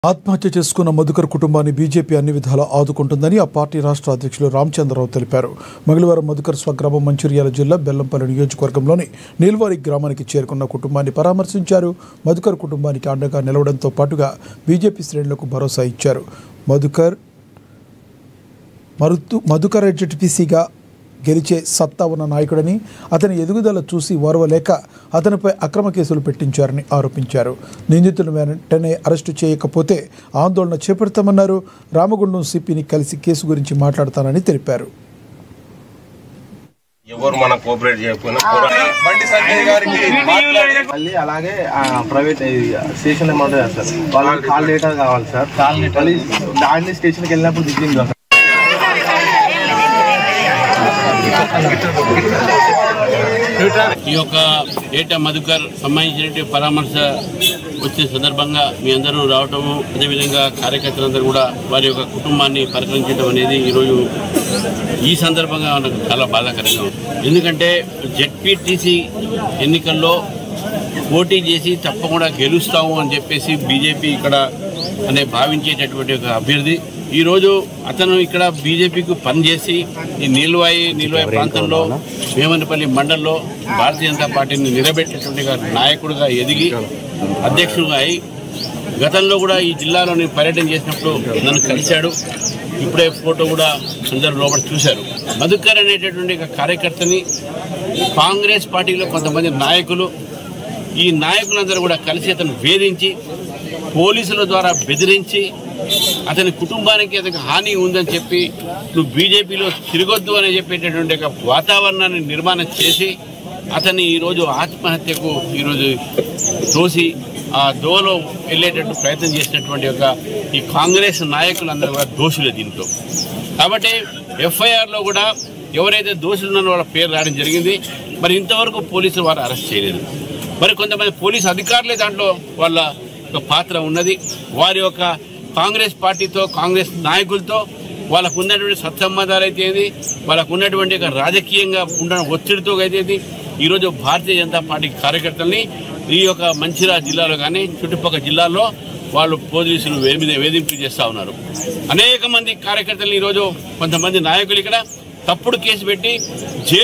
ఆత్మహత్య చేసుకున్న మధుకర్ కుటుంబాన్ని బీజేపీ అన్ని విధాలా ఆదుకుంటుందని ఆ పార్టీ రాష్ట్ర అధ్యక్షులు రామచంద్రరావు తెలిపారు. మంగళవారం మధుకర్ స్వగ్రామం మంచిర్యాల జిల్లా బెల్లంపల్లి నియోజకవర్గంలోని నీల్వారి గ్రామానికి చేరుకున్న కుటుంబాన్ని పరామర్శించారు. మధుకర్ కుటుంబానికి అండగా నిలవడంతో పాటుగా బీజేపీ శ్రేణులకు భరోసా ఇచ్చారు. మధుకర్ జెడ్పీసీగా గెలిచే సత్తా ఉన్న నాయకుడని, అతని ఎదుగుదల చూసి ఓర్వలేక అతనిపై అక్రమ కేసులు పెట్టించారని ఆరోపించారు. నిందితులను వెంటనే అరెస్టు చేయకపోతే ఆందోళన చేపడతామన్నారు. రామగుండం సిపిని కలిసి కేసు గురించి మాట్లాడతానని తెలిపారు. అలాగే ప్రైవేట్ స్టేషన్ అమౌంట్ సార్, వాళ్ళకి కాల్ డేటా కావాలి సార్. దాన్ని స్టేషన్కి వెళ్ళినప్పుడు దిగింది. ఈ యొక్క ఏటా మధుకర్ సంబంధించిన పరామర్శ వచ్చే సందర్భంగా మీ అందరూ రావటము, అదేవిధంగా కార్యకర్తలందరూ కూడా వారి యొక్క కుటుంబాన్ని పరిగణించడం అనేది ఈరోజు ఈ సందర్భంగా నాకు చాలా బాధాకరంగా ఉంది. ఎందుకంటే జెడ్పీటీసీ ఎన్నికల్లో పోటీ చేసి తప్పకుండా గెలుస్తాము అని చెప్పేసి బీజేపీ ఇక్కడ అనే భావించేటటువంటి ఒక అభ్యర్థి ఈరోజు అతను ఇక్కడ బీజేపీకి పనిచేసి ఈ నీల్వాయి ప్రాంతంలో వేమనపల్లి మండలంలో భారతీయ జనతా పార్టీని నిలబెట్టేటువంటి నాయకుడిగా ఎదిగి అధ్యక్షుడిగా అయి గతంలో కూడా ఈ జిల్లాలో నేను పర్యటన చేసినప్పుడు నన్ను కలిశాడు. ఇప్పుడే ఫోటో కూడా అందరూ లోపల చూశారు. మధుకర్ అనేటటువంటి కార్యకర్తని కాంగ్రెస్ పార్టీలో కొంతమంది నాయకులు, ఈ నాయకులందరూ కూడా కలిసి అతను వేధించి పోలీసుల ద్వారా బెదిరించి అతని కుటుంబానికి అతనికి హాని ఉందని చెప్పి నువ్వు బీజేపీలో తిరగొద్దు అని చెప్పేటటువంటి ఒక వాతావరణాన్ని నిర్మాణం చేసి అతన్ని ఈరోజు ఆత్మహత్యకు ఈరోజు తోసి ఆ దోవలో వెళ్ళేటట్టు ప్రయత్నం చేసినటువంటి ఒక ఈ కాంగ్రెస్ నాయకులందరూ కూడా దోషులే దీంట్లో. కాబట్టి ఎఫ్ఐఆర్లో కూడా ఎవరైతే దోషులు ఉన్నారో వాళ్ళ పేరు రావడం జరిగింది. మరి ఇంతవరకు పోలీసులు వారు అరెస్ట్ చేయలేదు. మరి కొంతమంది పోలీసు అధికారులే దాంట్లో వాళ్ళ ఒక పాత్ర ఉన్నది. వారి యొక్క కాంగ్రెస్ పార్టీతో, కాంగ్రెస్ నాయకులతో వాళ్ళకు ఉన్నటువంటి సత్సంబంధాలు అయితే, వాళ్ళకు ఉన్నటువంటి రాజకీయంగా ఉన్న ఒత్తిడితో అయితే ఈరోజు భారతీయ జనతా పార్టీ కార్యకర్తల్ని ఈ యొక్క మంచిర్యాల జిల్లాలో కానీ చుట్టుపక్కల జిల్లాల్లో వాళ్ళు పోలీసులు వేధింపు చేస్తూ ఉన్నారు. అనేక మంది కార్యకర్తలు ఈరోజు కొంతమంది నాయకులు ఇక్కడ తప్పుడు కేసు పెట్టి